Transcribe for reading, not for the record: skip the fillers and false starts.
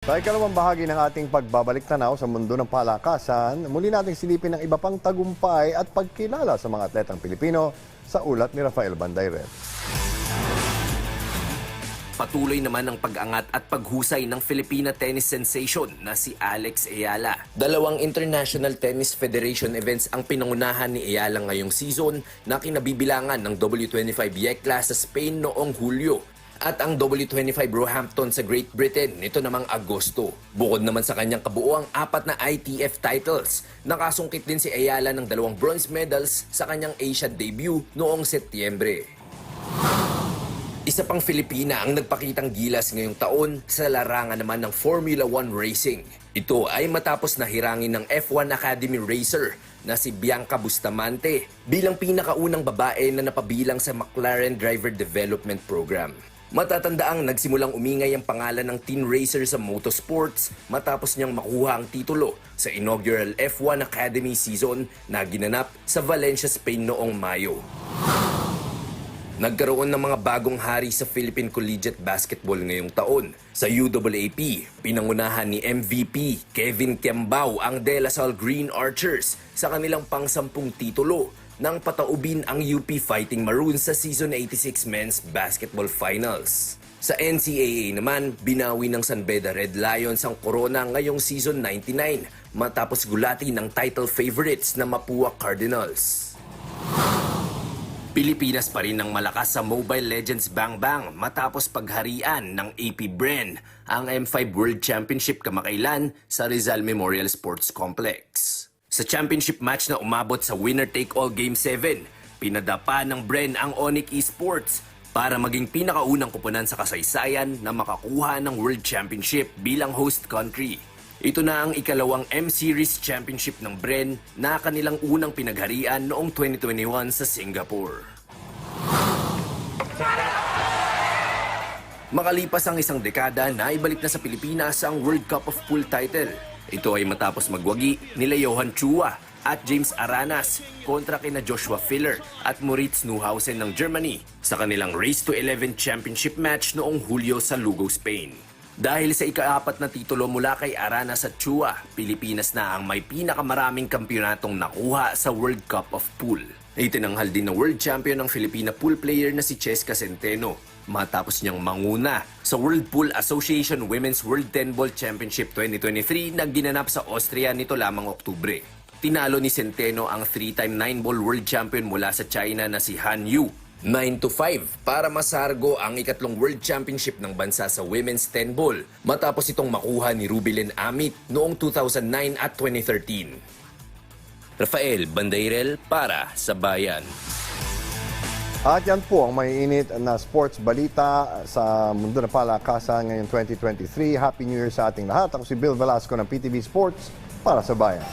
Sa ikalawang bahagi ng ating pagbabalik tanaw sa mundo ng palakasan, muli nating silipin ang iba pang tagumpay at pagkilala sa mga atletang Pilipino sa ulat ni Rafael Bandayret. Patuloy naman ang pag-angat at paghusay ng Filipina tennis sensation na si Alex Ayala. Dalawang International Tennis Federation events ang pinangunahan ni Ayala ngayong season na kinabibilangan ng W25 Yekla sa Spain noong Hulyo at ang W25 Roehampton sa Great Britain nito namang Agosto. Bukod naman sa kanyang kabuoang 4 na ITF titles, nakasungkit din si Ayala ng 2 bronze medals sa kanyang Asia debut noong Setyembre. Isa pang Filipina ang nagpakitang gilas ngayong taon sa larangan naman ng Formula 1 racing. Ito ay matapos na hirangin ng F1 Academy racer na si Bianca Bustamante bilang pinakaunang babae na napabilang sa McLaren Driver Development Program. Matatandaang nagsimulang umingay ang pangalan ng teen racer sa motorsports matapos niyang makuha ang titulo sa inaugural F1 Academy season na ginanap sa Valencia, Spain noong Mayo. Nagkaroon ng mga bagong hari sa Philippine Collegiate Basketball ngayong taon. Sa UAAP, pinangunahan ni MVP Kevin Kiambao ang De La Salle Green Archers sa kanilang pang-10 titulo nang pataubin ang UP Fighting Maroons sa Season 86 Men's Basketball Finals. Sa NCAA naman, binawi ng San Beda Red Lions ang Corona ngayong Season 99 matapos gulati ng title favorites na Mapua Cardinals. Pilipinas pa rin ang malakas sa Mobile Legends Bang Bang matapos pagharian ng AP Bren ang M5 World Championship kamakailan sa Rizal Memorial Sports Complex. Sa championship match na umabot sa winner-take-all Game 7, pinadapa ng Bren ang Onyx Esports para maging pinakaunang kupunan sa kasaysayan na makakuha ng World Championship bilang host country. Ito na ang ikalawang M-Series Championship ng Bren na kanilang unang pinagharian noong 2021 sa Singapore. Makalipas ang isang dekada, naibalik na sa Pilipinas ang World Cup of Pool title. Ito ay matapos magwagi nila Johan Chua at James Aranas kontra kina Joshua Filler at Moritz Neuhausen ng Germany sa kanilang Race to 11 Championship match noong Hulyo sa Lugo, Spain. Dahil sa ika-4 na titulo mula kay Aranas at Chua, Pilipinas na ang may pinakamaraming kampyonatong nakuha sa World Cup of Pool. Itinanghal din ng World Champion ng Filipina pool player na si Cheska Centeno matapos niyang manguna sa World Pool Association Women's World 10 Ball Championship 2023 na ginanap sa Austria nito lamang Oktubre. Tinalo ni Centeno ang 3-time 9-ball world champion mula sa China na si Han Yu 9-5 para masargo ang ikatlong World Championship ng bansa sa Women's 10 Ball matapos itong makuha ni Rubilin Amit noong 2009 at 2013. Rafael Bandayrel para sa Bayan. At yan po ang may init na sports balita sa mundo ng palakasan ngayong 2023. Happy New Year sa ating lahat. Ako si Bill Velasco ng PTV Sports para sa Bayan.